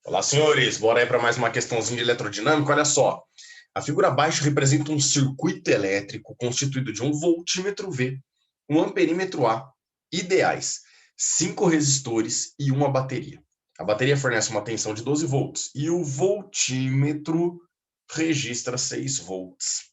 Olá, senhores. Bora aí para mais uma questãozinha de eletrodinâmica. Olha só. A figura abaixo representa um circuito elétrico constituído de um voltímetro V, um amperímetro A, ideais, 5 resistores e uma bateria. A bateria fornece uma tensão de 12 volts e o voltímetro registra 6 volts.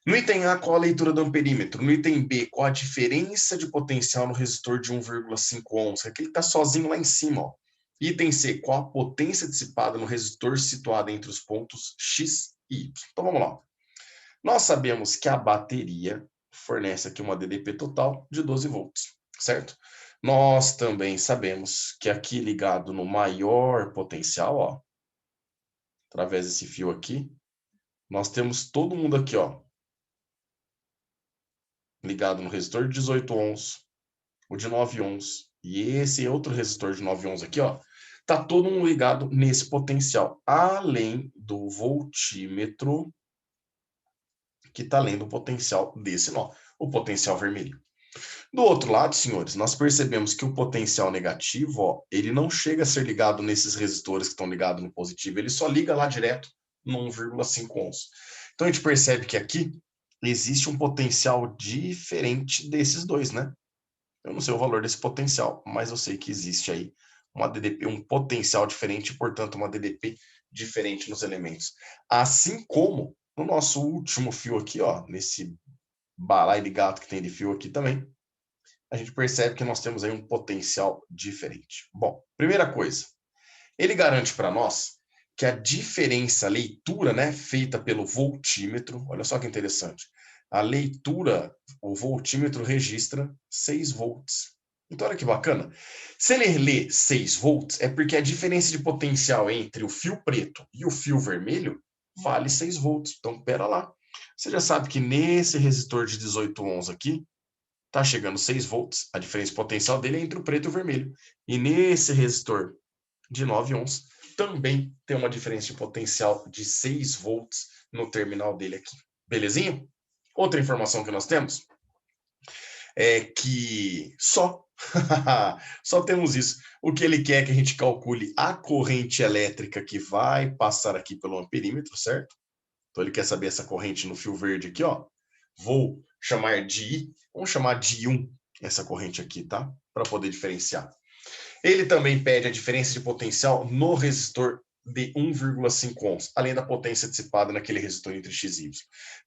No item A, qual a leitura do amperímetro? No item B, qual a diferença de potencial no resistor de 1,5 ohms? Aquele que está sozinho lá em cima, ó. Item C, qual a potência dissipada no resistor situado entre os pontos X e Y? Então vamos lá. Nós sabemos que a bateria fornece aqui uma DDP total de 12 volts, certo? Nós também sabemos que aqui ligado no maior potencial, ó, através desse fio aqui, nós temos todo mundo aqui, ó, ligado no resistor de 18 ohms, o de 9 ohms e esse outro resistor de 9 ohms aqui, ó, tá todo mundo ligado nesse potencial, além do voltímetro que tá lendo o potencial desse nó, o potencial vermelho. Do outro lado, senhores, nós percebemos que o potencial negativo, ó, ele não chega a ser ligado nesses resistores que estão ligados no positivo, ele só liga lá direto no 1,5 ohms. Então a gente percebe que aqui existe um potencial diferente desses dois, né? Eu não sei o valor desse potencial, mas eu sei que existe aí uma DDP, um potencial diferente, portanto, uma DDP diferente nos elementos. Assim como no nosso último fio aqui, ó, nesse balaio de gato que tem de fio aqui também, a gente percebe que nós temos aí um potencial diferente. Bom, primeira coisa, ele garante para nós que a diferença, a leitura, né, feita pelo voltímetro, olha só que interessante, a leitura, o voltímetro registra 6 volts. Então, olha que bacana. Se ele lê 6 volts, é porque a diferença de potencial entre o fio preto e o fio vermelho vale 6 volts. Então, pera lá. Você já sabe que nesse resistor de 18 ohms aqui, está chegando 6 volts. A diferença potencial dele é entre o preto e o vermelho. E nesse resistor de 9 ohms, também tem uma diferença de potencial de 6 volts no terminal dele aqui. Belezinha? Outra informação que nós temos é que só temos isso. O que ele quer é que a gente calcule a corrente elétrica que vai passar aqui pelo amperímetro, certo? Então ele quer saber essa corrente no fio verde aqui, ó. Vou chamar de I, vamos chamar de I1 essa corrente aqui, tá? Para poder diferenciar. Ele também pede a diferença de potencial no resistor de 1,5 ohms, além da potência dissipada naquele resistor entre X e Y.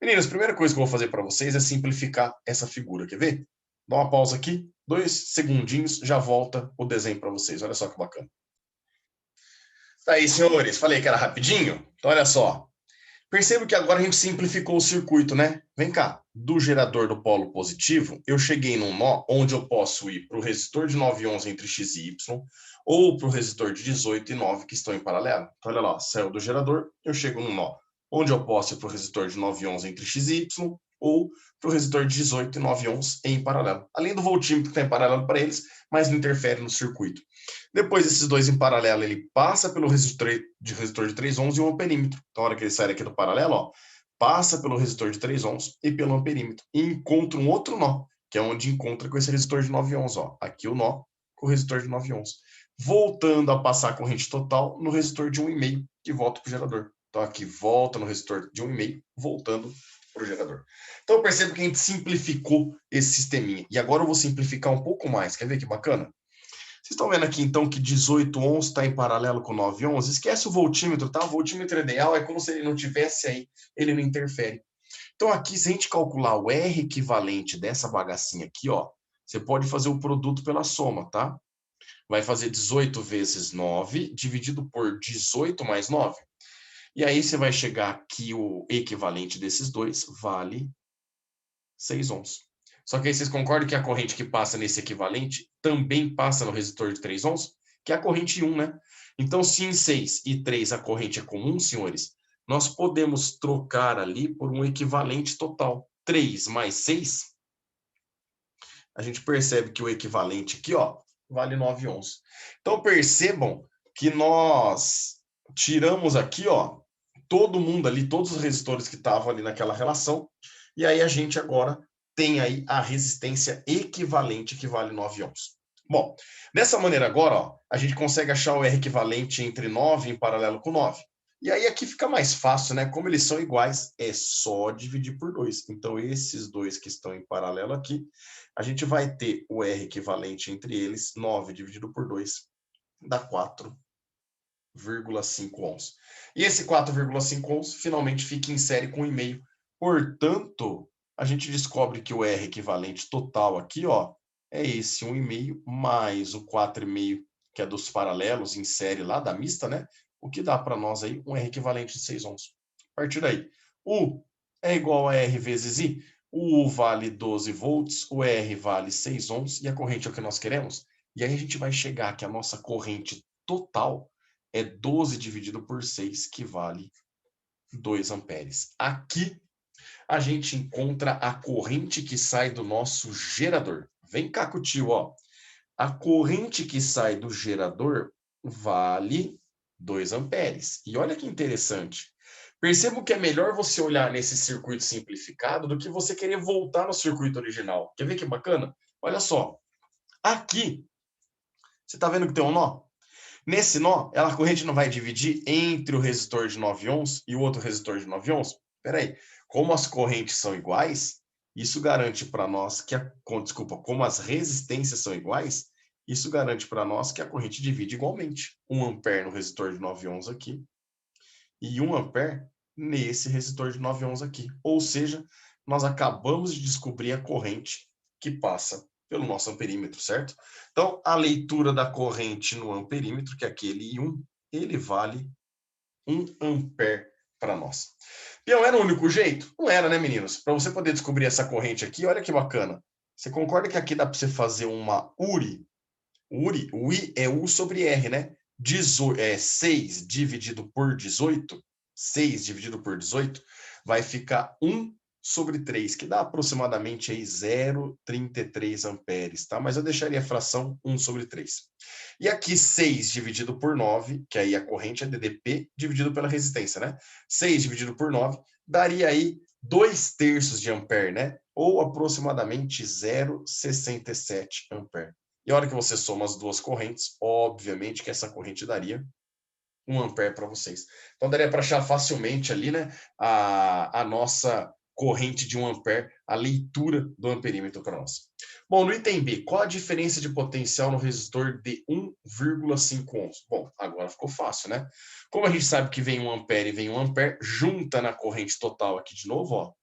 Meninas, a primeira coisa que eu vou fazer para vocês é simplificar essa figura, quer ver? Dá uma pausa aqui, 2 segundinhos, já volta o desenho para vocês. Olha só que bacana. Tá aí, senhores, falei que era rapidinho? Então, olha só. Percebo que agora a gente simplificou o circuito, né? Vem cá, do gerador do polo positivo, eu cheguei num nó onde eu posso ir para o resistor de 9 ohms entre X e Y, ou para o resistor de 18 e 9 que estão em paralelo. Então, olha lá, saiu do gerador, eu chego num nó onde eu posso ir para o resistor de 9 ohms entre X e Y, ou para o resistor de 18 e 9 ohms em paralelo. Além do voltímetro que está em paralelo para eles, mas não interfere no circuito. Depois desses dois em paralelo, ele passa pelo resistor de 3 ohms e o amperímetro. Então, na hora que ele sai aqui do paralelo, ó, passa pelo resistor de 3 ohms e pelo amperímetro. E encontra um outro nó, que é onde encontra com esse resistor de 9 ohms. Ó. Aqui o nó com o resistor de 9 ohms. Voltando a passar a corrente total no resistor de 1,5, que volta para o gerador. Então, aqui volta no resistor de 1,5, voltando para o gerador. Então, eu percebo que a gente simplificou esse sisteminha. E agora eu vou simplificar um pouco mais. Quer ver que bacana? Vocês estão vendo aqui, então, que 18 ohms está em paralelo com 9 ohms? Esquece o voltímetro, tá? O voltímetro ideal é como se ele não tivesse aí, ele não interfere. Então, aqui, se a gente calcular o R equivalente dessa bagacinha aqui, ó, você pode fazer o produto pela soma, tá? Vai fazer 18 vezes 9, dividido por 18 mais 9. E aí você vai chegar aqui, o equivalente desses dois vale 6 ohms. Só que aí vocês concordam que a corrente que passa nesse equivalente também passa no resistor de 3 ohms? Que é a corrente 1, né? Então, se em 6 e 3 a corrente é comum, senhores, nós podemos trocar ali por um equivalente total. 3 mais 6, a gente percebe que o equivalente aqui, ó, vale 9 ohms. Então, percebam que nós tiramos aqui, ó, todo mundo ali, todos os resistores que estavam ali naquela relação, e aí a gente agora tem aí a resistência equivalente que vale 9 ohms. Bom, dessa maneira agora, ó, a gente consegue achar o R equivalente entre 9 em paralelo com 9. E aí aqui fica mais fácil, né? Como eles são iguais, é só dividir por 2. Então, esses dois que estão em paralelo aqui, a gente vai ter o R equivalente entre eles, 9 dividido por 2, dá 4,5 ohms. E esse 4,5 ohms finalmente fica em série com 1,5. Portanto, a gente descobre que o R equivalente total aqui, ó, é esse 1,5 mais o 4,5, que é dos paralelos em série lá da mista, né? O que dá para nós aí um R equivalente de 6 ohms. A partir daí, U é igual a R vezes I. O U vale 12 volts, o R vale 6 ohms e a corrente é o que nós queremos. E aí a gente vai chegar que a nossa corrente total é 12 dividido por 6, que vale 2 amperes. Aqui a gente encontra a corrente que sai do nosso gerador. Vem cá com o tio, ó. A corrente que sai do gerador vale 2 amperes. E olha que interessante. Percebo que é melhor você olhar nesse circuito simplificado do que você querer voltar no circuito original. Quer ver que bacana? Olha só. Aqui, você está vendo que tem um nó? Nesse nó, a corrente não vai dividir entre o resistor de 9 ohms e o outro resistor de 9 ohms? Espera aí. Como as correntes são iguais, isso garante para nós que como as resistências são iguais, isso garante para nós que a corrente divide igualmente. 1 ampere no resistor de 9 ohms aqui e 1 ampere nesse resistor de 9 ohms aqui. Ou seja, nós acabamos de descobrir a corrente que passa pelo nosso amperímetro, certo? Então, a leitura da corrente no amperímetro, que é aquele I1, ele vale 1 ampere para nós. Peão, era o único jeito? Não era, né, meninos? Para você poder descobrir essa corrente aqui, olha que bacana. Você concorda que aqui dá para você fazer uma URI? O I é U sobre R, né? 6 dividido por 18, 6 dividido por 18, vai ficar 1 sobre 3, que dá aproximadamente aí 0,33 amperes, tá? Mas eu deixaria a fração 1 sobre 3. E aqui 6 dividido por 9, que aí a corrente é DDP, dividido pela resistência, né? 6 dividido por 9, daria aí 2/3 de ampere, né? Ou aproximadamente 0,67 ampere. E a hora que você soma as duas correntes, obviamente que essa corrente daria 1 ampere para vocês. Então, daria para achar facilmente ali, né, a nossa corrente de 1 ampere, a leitura do amperímetro para nós. Bom, no item B, qual a diferença de potencial no resistor de 1,5 ohms? Bom, agora ficou fácil, né? Como a gente sabe que vem 1 ampere e vem 1 ampere, junta na corrente total aqui de novo, ó,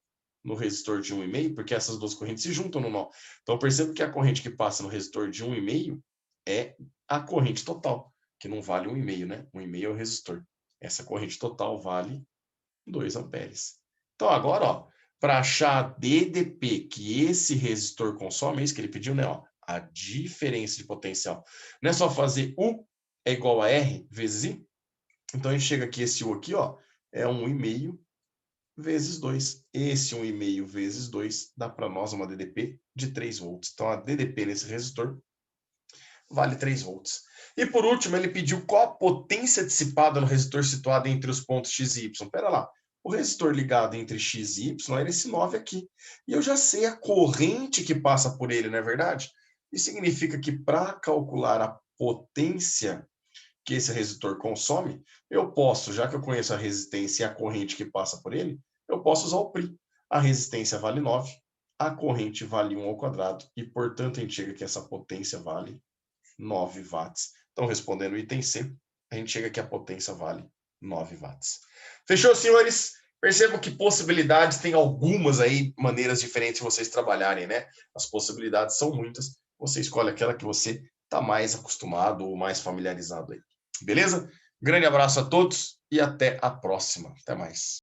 no resistor de 1,5, porque essas duas correntes se juntam no nó. Então, percebo que a corrente que passa no resistor de 1,5 é a corrente total, que não vale 1,5, né? 1,5 é o resistor. Essa corrente total vale 2 amperes. Então, agora, ó, para achar a DDP que esse resistor consome, é isso que ele pediu, né? Ó, a diferença de potencial. Não é só fazer U é igual a R vezes I? Então, a gente chega aqui, esse U aqui, ó, é 1,5 vezes 2. Esse 1,5 vezes 2 dá para nós uma DDP de 3 volts. Então, a DDP nesse resistor vale 3 volts. E por último, ele pediu qual a potência dissipada no resistor situado entre os pontos X e Y. Espera lá, o resistor ligado entre X e Y era esse 9 aqui. E eu já sei a corrente que passa por ele, não é verdade? Isso significa que para calcular a potência que esse resistor consome, eu posso, já que eu conheço a resistência e a corrente que passa por ele, eu posso usar o PRI. A resistência vale 9, a corrente vale 1 ao quadrado, e, portanto, a gente chega que essa potência vale 9 watts. Então, respondendo o item C, a gente chega que a potência vale 9 watts. Fechou, senhores? Percebam que possibilidades, tem algumas aí, maneiras diferentes de vocês trabalharem, né? As possibilidades são muitas. Você escolhe aquela que você está mais acostumado ou mais familiarizado aí. Beleza? Grande abraço a todos e até a próxima. Até mais.